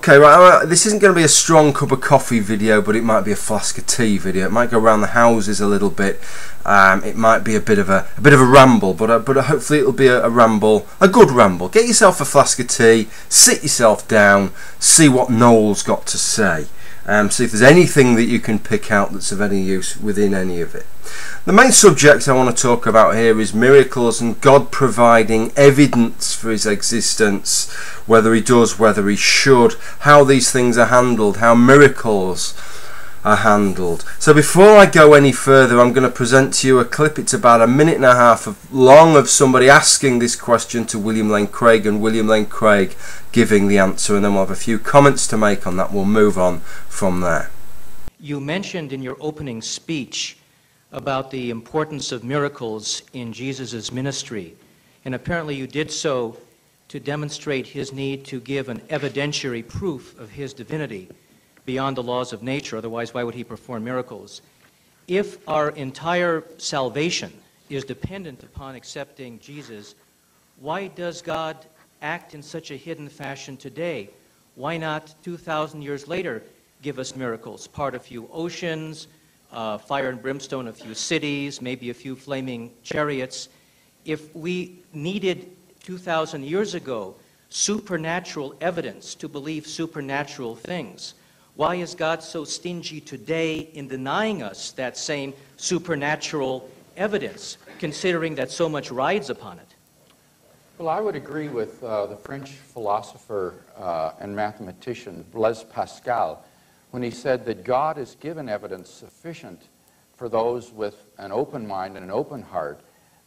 Okay, right, this isn't going to be a strong cup of coffee video, but it might be a flask of tea video. It might go around the houses a little bit. It might be a bit of a ramble, but hopefully it'll be a ramble, a good ramble. Get yourself a flask of tea, sit yourself down, see what Noel's got to say. See if there's anything that you can pick out that's of any use within any of it. The main subject I want to talk about here is miracles and God providing evidence for his existence, whether he does, whether he should, how these things are handled, how miracles are handled. So before I go any further, I'm going to present to you a clip. It's about a minute and a half long of somebody asking this question to William Lane Craig and William Lane Craig giving the answer, and then we'll have a few comments to make on that. We'll move on from there. You mentioned in your opening speech about the importance of miracles in Jesus' ministry, and apparently you did so to demonstrate his need to give an evidentiary proof of his divinity beyond the laws of nature. Otherwise, why would he perform miracles? If our entire salvation is dependent upon accepting Jesus, why does God act in such a hidden fashion today? Why not 2,000 years later give us miracles? Part a few oceans, fire and brimstone a few cities, maybe a few flaming chariots. If we needed 2,000 years ago supernatural evidence to believe supernatural things, why is God so stingy today in denying us that same supernatural evidence, considering that so much rides upon it? Well, I would agree with the French philosopher and mathematician Blaise Pascal when he said that God has given evidence sufficient for those with an open mind and an open heart,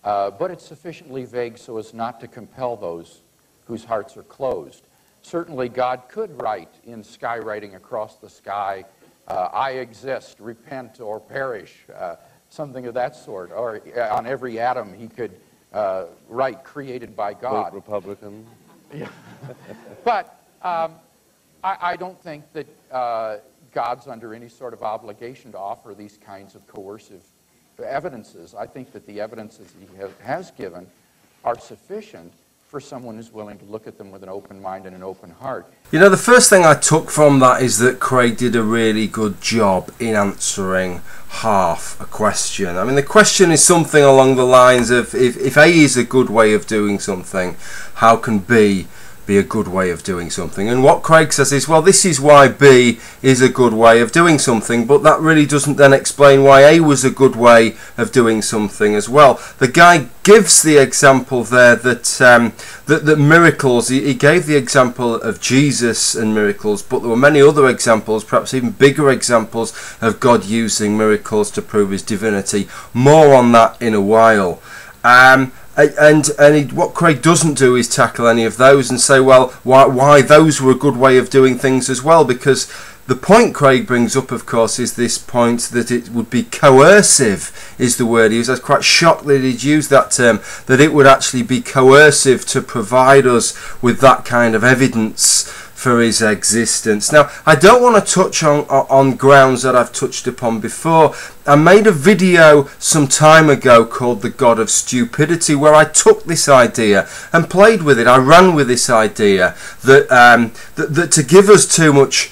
but it's sufficiently vague so as not to compel those whose hearts are closed. Certainly, God could write in skywriting across the sky, I exist, repent or perish, something of that sort. Or on every atom, he could write, created by God. Vote Republican. Yeah. But I don't think that God's under any sort of obligation to offer these kinds of coercive evidences. I think that the evidences he has given are sufficient for someone who's willing to look at them with an open mind and an open heart. You know, the first thing I took from that is that Craig did a really good job in answering half a question. I mean, the question is something along the lines of, if A is a good way of doing something, how can B be a good way of doing something? And what Craig says is, well, this is why B is a good way of doing something, but that really doesn't then explain why A was a good way of doing something as well. The guy gives the example there that miracles, he gave the example of Jesus and miracles, but there were many other examples, perhaps even bigger examples, of God using miracles to prove his divinity. More on that in a while. What Craig doesn't do is tackle any of those and say, well, why those were a good way of doing things as well, because the point Craig brings up, of course, is this point that it would be coercive, is the word he used. I was quite shocked that he'd used that term, that it would actually be coercive to provide us with that kind of evidence for his existence. Now, I don't want to touch on grounds that I've touched upon before. I made a video some time ago called The God of Stupidity, where I took this idea and played with it. I ran with this idea that to give us too much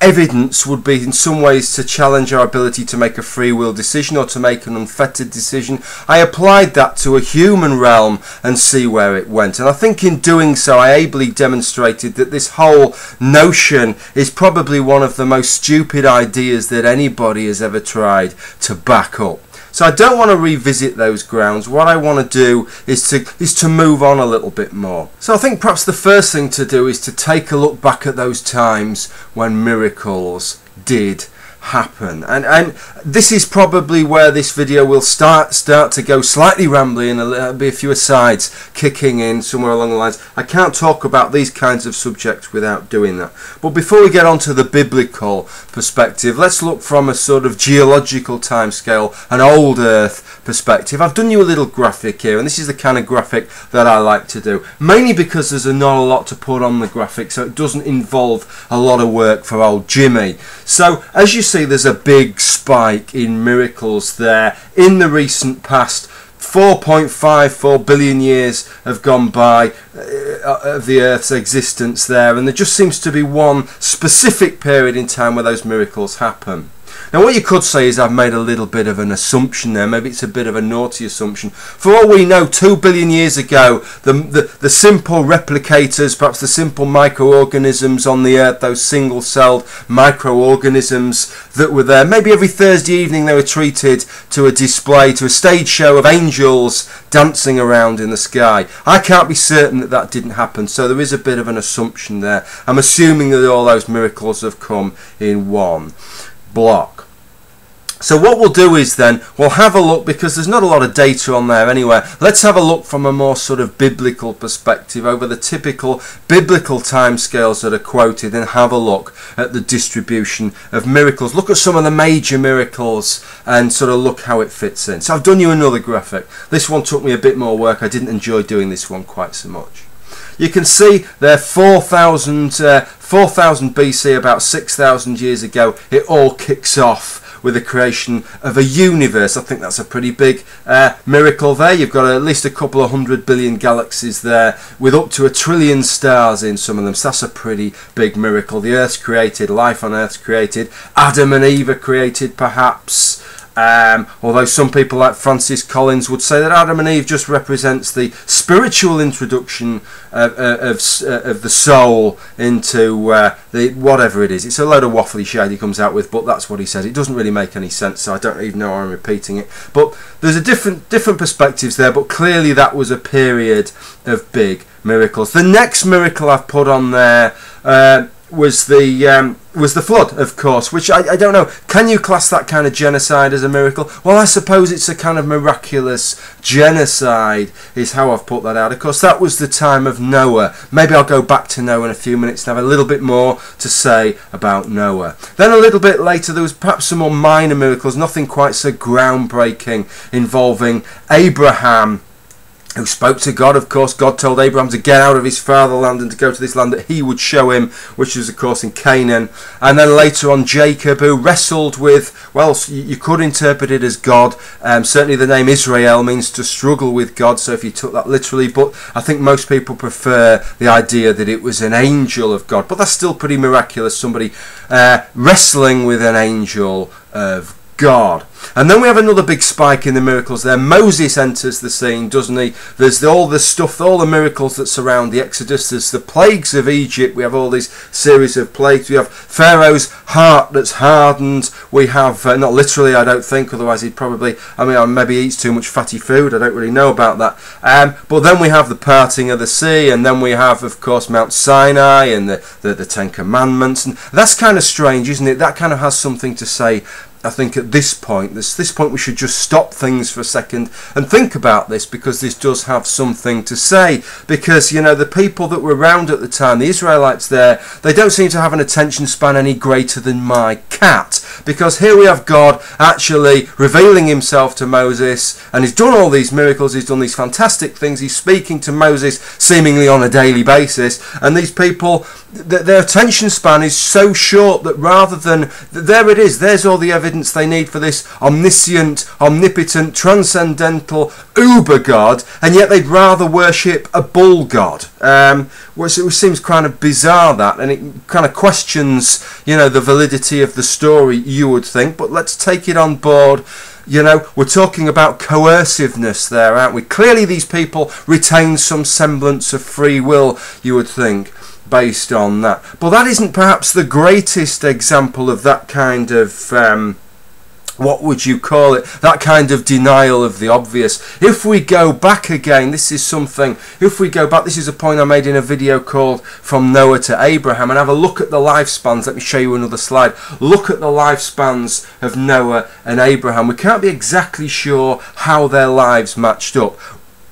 evidence would be in some ways to challenge our ability to make a free will decision or to make an unfettered decision. I applied that to a human realm and see where it went, and I think in doing so I ably demonstrated that this whole notion is probably one of the most stupid ideas that anybody has ever tried to back up. So I don't want to revisit those grounds. What I want to do is to move on a little bit more. So I think perhaps the first thing to do is to take a look back at those times when miracles did happen, and this is probably where this video will start to go slightly rambly, and there'll be a few asides kicking in somewhere along the lines. I can't talk about these kinds of subjects without doing that. But before we get on to the biblical perspective, let's look from a sort of geological timescale, an old Earth perspective. I've done you a little graphic here, and this is the kind of graphic that I like to do, mainly because there's not a lot to put on the graphic, so it doesn't involve a lot of work for old Jimmy. So as you see, there's a big spike in miracles there in the recent past, 4.54 billion years have gone by of the Earth's existence there, and there just seems to be one specific period in time where those miracles happen. Now what you could say is I've made a little bit of an assumption there. Maybe it's a bit of a naughty assumption. For all we know, 2 billion years ago, the simple replicators, perhaps the simple microorganisms on the Earth, those single-celled microorganisms that were there, maybe every Thursday evening they were treated to a display, to a stage show of angels dancing around in the sky. I can't be certain that that didn't happen, so there is a bit of an assumption there. I'm assuming that all those miracles have come in one block. So what we'll do is then we'll have a look, because there's not a lot of data on there anywhere. Let's have a look from a more sort of biblical perspective over the typical biblical timescales that are quoted, and have a look at the distribution of miracles. Look at some of the major miracles and sort of look how it fits in. So I've done you another graphic. This one took me a bit more work. I didn't enjoy doing this one quite so much. You can see there 4,000 BC, about 6,000 years ago, it all kicks off with the creation of a universe. I think that's a pretty big miracle there. You've got at least a couple of 100 billion galaxies there, with up to 1 trillion stars in some of them. So that's a pretty big miracle. The Earth's created, life on Earth's created, Adam and Eve are created perhaps. Although some people like Francis Collins would say that Adam and Eve just represents the spiritual introduction of the soul into the whatever it is. It's a load of waffly shade he comes out with, but that's what he says. It doesn't really make any sense, so I don't even know why I'm repeating it. But there's a different perspectives there, but clearly that was a period of big miracles. The next miracle I've put on there was the flood, of course, which I don't know. Can you class that kind of genocide as a miracle? Well, I suppose it's a kind of miraculous genocide is how I've put that out. Of course, that was the time of Noah. Maybe I'll go back to Noah in a few minutes and have a little bit more to say about Noah. Then a little bit later there was perhaps some more minor miracles, nothing quite so groundbreaking, involving Abraham, who spoke to God. Of course, God told Abraham to get out of his fatherland and to go to this land that he would show him, which was of course in Canaan. And then later on Jacob, who wrestled with, well, you could interpret it as God. Certainly the name Israel means to struggle with God, so if you took that literally, but I think most people prefer the idea that it was an angel of God. But that's still pretty miraculous, somebody wrestling with an angel of God. And then we have another big spike in the miracles there. Moses enters the scene, doesn't he? There's all the stuff, all the miracles that surround the Exodus. There's the plagues of Egypt. We have all these series of plagues. We have Pharaoh's heart that's hardened. We have, not literally I don't think, otherwise he'd probably, maybe he eats too much fatty food. I don't really know about that. But then we have the parting of the sea, and then we have, of course, Mount Sinai and the Ten Commandments. And that's kind of strange, isn't it? That kind of has something to say. I think at this point we should just stop things for a second and think about this, because this does have something to say. Because, you know, the people that were around at the time, the Israelites there, they don't seem to have an attention span any greater than my cat. Because here we have God actually revealing himself to Moses, and he's done all these miracles, he's done these fantastic things, he's speaking to Moses seemingly on a daily basis, and these people, their attention span is so short that rather than, there it is, there's all the evidence they need for this omniscient, omnipotent, transcendental uber God, and yet they'd rather worship a bull god, which seems kind of bizarre, that, and it kind of questions, you know, the validity of the story, you would think. But let's take it on board. You know, we're talking about coerciveness there, aren't we? Clearly these people retain some semblance of free will, you would think, based on that. But that isn't perhaps the greatest example of that kind of what would you call it, that kind of denial of the obvious. If we go back again, this is something, if we go back, this is a point I made in a video called From Noah to Abraham, and have a look at the lifespans. Let me show you another slide. Look at the lifespans of Noah and Abraham. We can't be exactly sure how their lives matched up.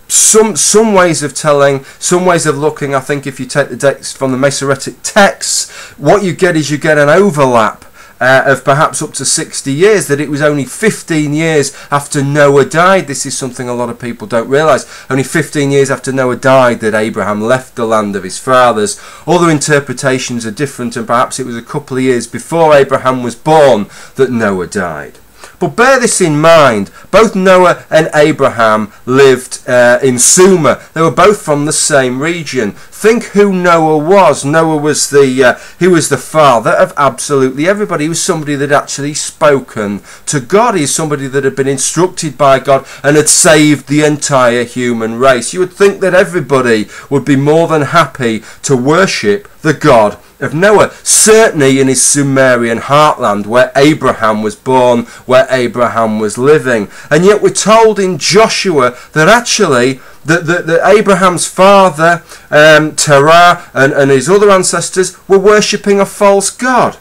Some ways of telling, some ways of looking, I think if you take the dates from the Masoretic texts, what you get is you get an overlap of perhaps up to 60 years, that it was only 15 years after Noah died. This is something a lot of people don't realise. Only 15 years after Noah died that Abraham left the land of his fathers. Other interpretations are different, and perhaps it was a couple of years before Abraham was born that Noah died. But bear this in mind, both Noah and Abraham lived in Sumer. They were both from the same region. Think who Noah was. Noah was he was the father of absolutely everybody. He was somebody that had actually spoken to God. He's somebody that had been instructed by God and had saved the entire human race. You would think that everybody would be more than happy to worship the God of Noah, certainly in his Sumerian heartland where Abraham was born, where Abraham was living. And yet we're told in Joshua that actually that Abraham's father, Terah, and his other ancestors were worshipping a false god.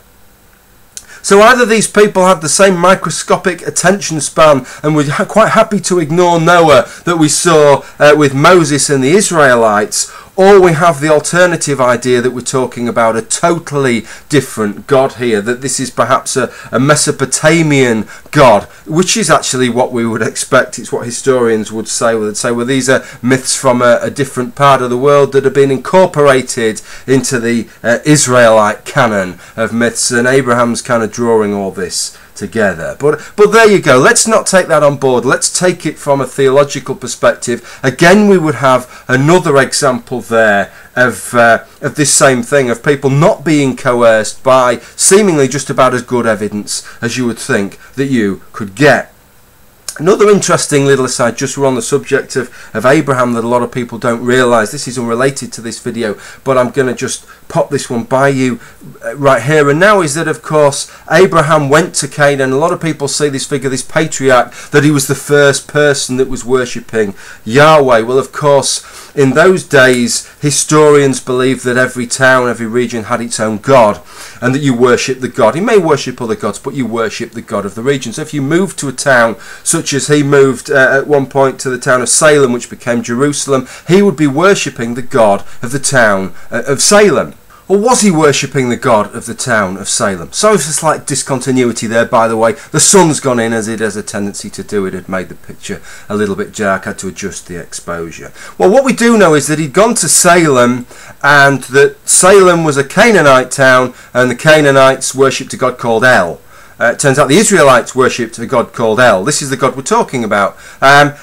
So either these people had the same microscopic attention span and were quite happy to ignore Noah that we saw with Moses and the Israelites, or we have the alternative idea that we're talking about a totally different God here, that this is perhaps a Mesopotamian God, which is actually what we would expect. It's what historians would say. They'd say, well, these are myths from a different part of the world that have been incorporated into the Israelite canon of myths, and Abraham's kind of drawing all this together. But there you go. Let's not take that on board. Let's take it from a theological perspective. Again, we would have another example there of this same thing, of people not being coerced by seemingly just about as good evidence as you would think that you could get. Another interesting little aside, just we're on the subject of Abraham, that a lot of people don't realise. This is unrelated to this video, but I'm going to just pop this one by you right here and now, is that of course Abraham went to Canaan. A lot of people see this figure, this patriarch, that he was the first person that was worshipping Yahweh. Well, of course, in those days, historians believed that every town, every region had its own god, and that you worship the god. You may worship other gods, but you worship the god of the region. So if you moved to a town, such as he moved at one point to the town of Salem, which became Jerusalem, he would be worshipping the god of the town of Salem. Or was he worshipping the god of the town of Salem? Sorry for slight discontinuity there, by the way. The sun's gone in, as it has a tendency to do. It had made the picture a little bit dark. I had to adjust the exposure. Well, what we do know is that he'd gone to Salem, and that Salem was a Canaanite town, and the Canaanites worshipped a god called El. It turns out the Israelites worshipped a god called El. This is the god we're talking about. And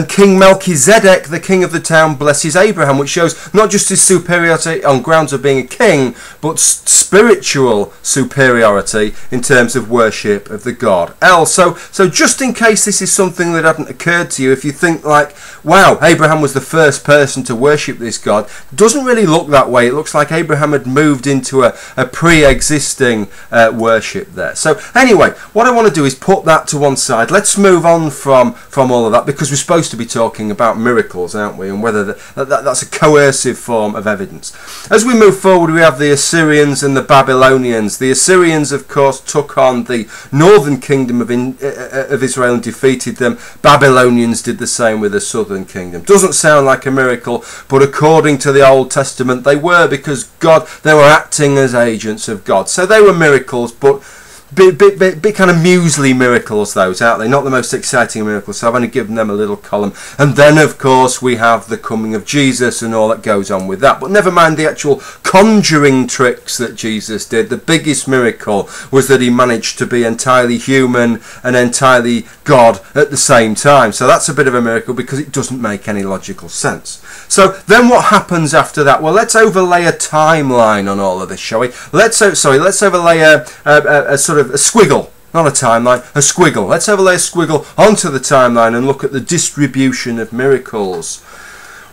King Melchizedek, the king of the town, blesses Abraham, which shows not just his superiority on grounds of being a king, but spiritual superiority in terms of worship of the god El. So just in case this is something that hadn't occurred to you, if you think like, wow, Abraham was the first person to worship this god, it doesn't really look that way. It looks like Abraham had moved into a pre-existing worship there. So anyway, what I want to do is put that to one side. Let's move on from all of that, because we're supposed to be talking about miracles, aren't we? And whether that's a coercive form of evidence. As we move forward, we have the Assyrians and the Babylonians. The Assyrians, of course, took on the northern kingdom of Israel and defeated them. Babylonians did the same with the southern kingdom. Doesn't sound like a miracle, but according to the Old Testament, they were, because they were acting as agents of God. So they were miracles, but bit kind of muesli miracles, those, aren't they? Not the most exciting miracles, so I've only given them a little column. And then, of course, we have the coming of Jesus and all that goes on with that. But never mind the actual conjuring tricks that Jesus did. The biggest miracle was that he managed to be entirely human and entirely God at the same time. So that's a bit of a miracle, because it doesn't make any logical sense. So then what happens after that? Well, let's overlay a timeline on all of this, shall we? Let's overlay a sort of a squiggle, not a timeline, a squiggle. Let's overlay a squiggle onto the timeline and look at the distribution of miracles.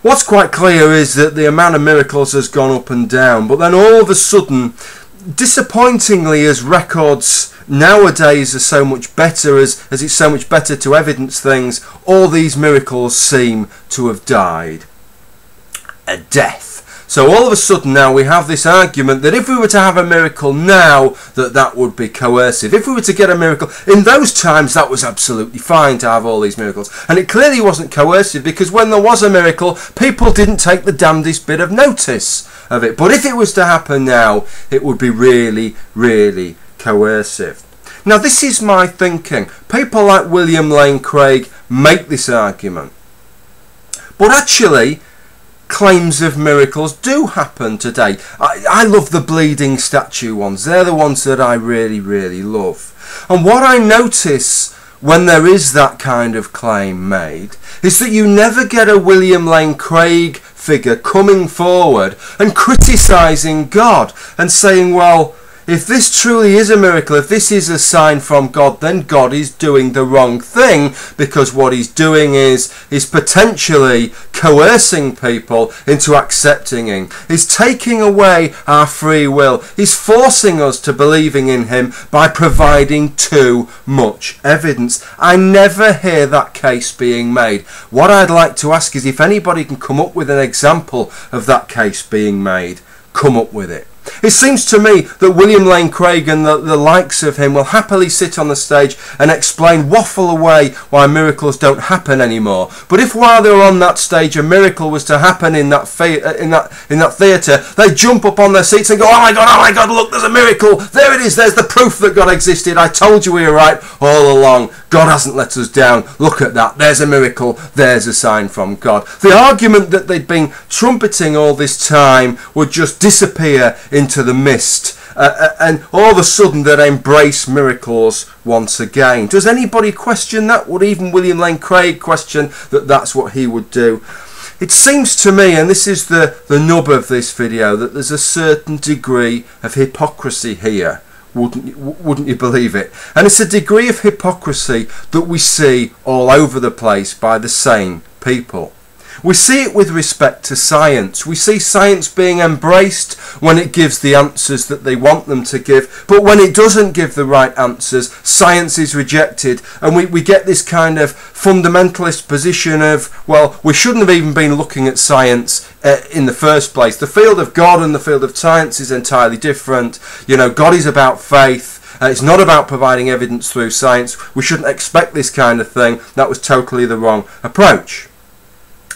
What's quite clear is that the amount of miracles has gone up and down, but then all of a sudden, disappointingly, as records nowadays are so much better, as it's so much better to evidence things, all these miracles seem to have died a death. So all of a sudden now we have this argument that if we were to have a miracle now, that would be coercive. If we were to get a miracle in those times, that was absolutely fine to have all these miracles. And it clearly wasn't coercive, because when there was a miracle, people didn't take the damnedest bit of notice of it. But if it was to happen now, it would be really, really coercive. Now, this is my thinking. People like William Lane Craig make this argument. But actually, claims of miracles do happen today. I love the bleeding statue ones. They're the ones that I really, really love. And what I notice when there is that kind of claim made is that you never get a William Lane Craig figure coming forward and criticising God and saying, well, if this truly is a miracle, if this is a sign from God, then God is doing the wrong thing, because what he's doing is potentially coercing people into accepting him. He's taking away our free will. He's forcing us to believing in him by providing too much evidence. I never hear that case being made. What I'd like to ask is if anybody can come up with an example of that case being made, come up with it. It seems to me that William Lane Craig and the likes of him will happily sit on the stage and explain, waffle away why miracles don't happen anymore. But if while they're on that stage a miracle was to happen in that theatre, they jump up on their seats and go, oh my God, look, there's a miracle. There it is. There's the proof that God existed. I told you we were right all along. God hasn't let us down. Look at that. There's a miracle. There's a sign from God. The argument that they'd been trumpeting all this time would just disappear into the mist, and all of a sudden they'd embrace miracles once again. Does anybody question that? Would even William Lane Craig question that that's what he would do? It seems to me, and this is the nub of this video, that there's a certain degree of hypocrisy here. Wouldn't you believe it? And it's a degree of hypocrisy that we see all over the place by the same people. We see it with respect to science. We see science being embraced when it gives the answers that they want them to give, but when it doesn't give the right answers, science is rejected, and we get this kind of fundamentalist position of, well, we shouldn't have even been looking at science in the first place. The field of God and the field of science is entirely different. You know, God is about faith. It's not about providing evidence through science. We shouldn't expect this kind of thing. That was totally the wrong approach.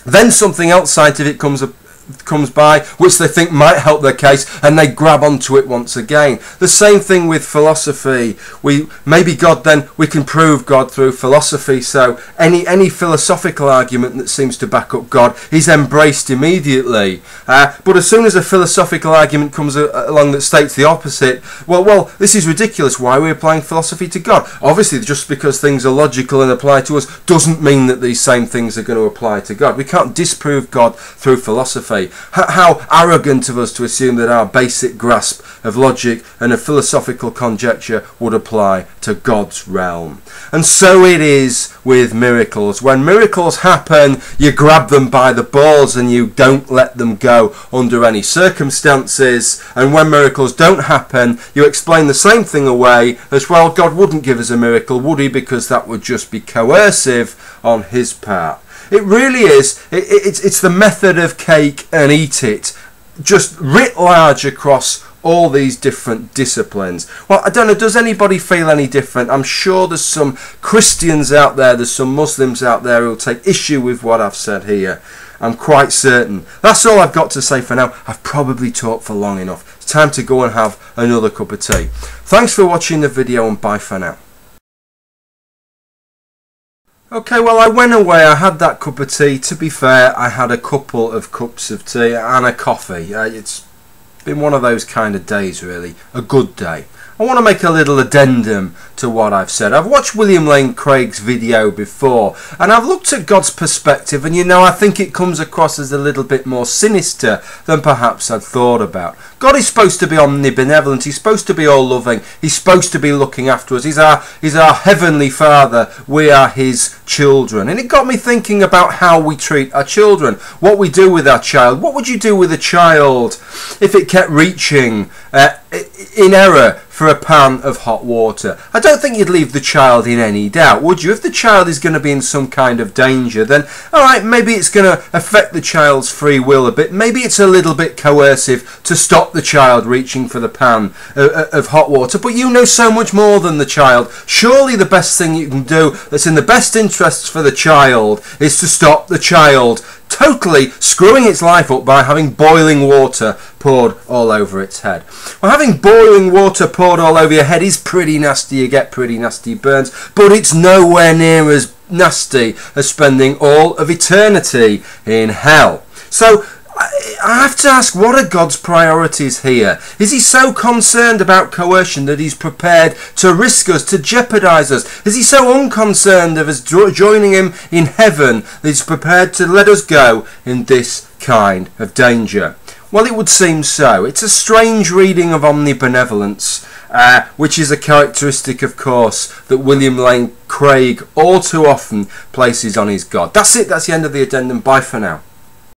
Then something else scientific comes by, which they think might help their case, and they grab onto it once again. The same thing with philosophy. We can prove God through philosophy, so any philosophical argument that seems to back up God is embraced immediately. But as soon as a philosophical argument comes along that states the opposite, well, this is ridiculous. Why are we applying philosophy to God? Obviously, just because things are logical and apply to us doesn't mean that these same things are going to apply to God. We can't disprove God through philosophy. How arrogant of us to assume that our basic grasp of logic and of philosophical conjecture would apply to God's realm. And so it is with miracles. When miracles happen, you grab them by the balls and you don't let them go under any circumstances. And when miracles don't happen, you explain the same thing away as, well, God wouldn't give us a miracle, would he? Because that would just be coercive on his part. It really is. It's the method of cake and eat it, just writ large across all these different disciplines. Well, I don't know, does anybody feel any different? I'm sure there's some Christians out there, there's some Muslims out there who'll take issue with what I've said here. I'm quite certain. That's all I've got to say for now. I've probably talked for long enough. It's time to go and have another cup of tea. Thanks for watching the video, and bye for now. Okay, well, I went away, I had that cup of tea. To be fair, I had a couple of cups of tea and a coffee. It's been one of those kind of days, really. A good day. I want to make a little addendum to what I've said. I've watched William Lane Craig's video before, and I've looked at God's perspective, and I think it comes across as a little bit more sinister than perhaps I'd thought about. God is supposed to be omnibenevolent. He's supposed to be all-loving. He's supposed to be looking after us. He's our heavenly Father. We are his children. And it got me thinking about how we treat our children, what we do with our child. What would you do with a child if it kept reaching in error for a pan of hot water? I don't think you'd leave the child in any doubt, would you? If the child is going to be in some kind of danger, then alright, maybe it's going to affect the child's free will a bit. Maybe it's a little bit coercive to stop the child reaching for the pan of hot water, but you know so much more than the child. Surely the best thing you can do that's in the best interests for the child is to stop the child totally screwing its life up by having boiling water poured all over its head. Well, having boiling water poured all over your head is pretty nasty. You get pretty nasty burns, but it's nowhere near as nasty as spending all of eternity in hell. So I have to ask, what are God's priorities here? Is he so concerned about coercion that he's prepared to risk us, to jeopardise us? Is he so unconcerned of us joining him in heaven that he's prepared to let us go in this kind of danger? Well, it would seem so. It's a strange reading of Omnibenevolence, which is a characteristic, of course, that William Lane Craig all too often places on his God. That's it. That's the end of the addendum. Bye for now.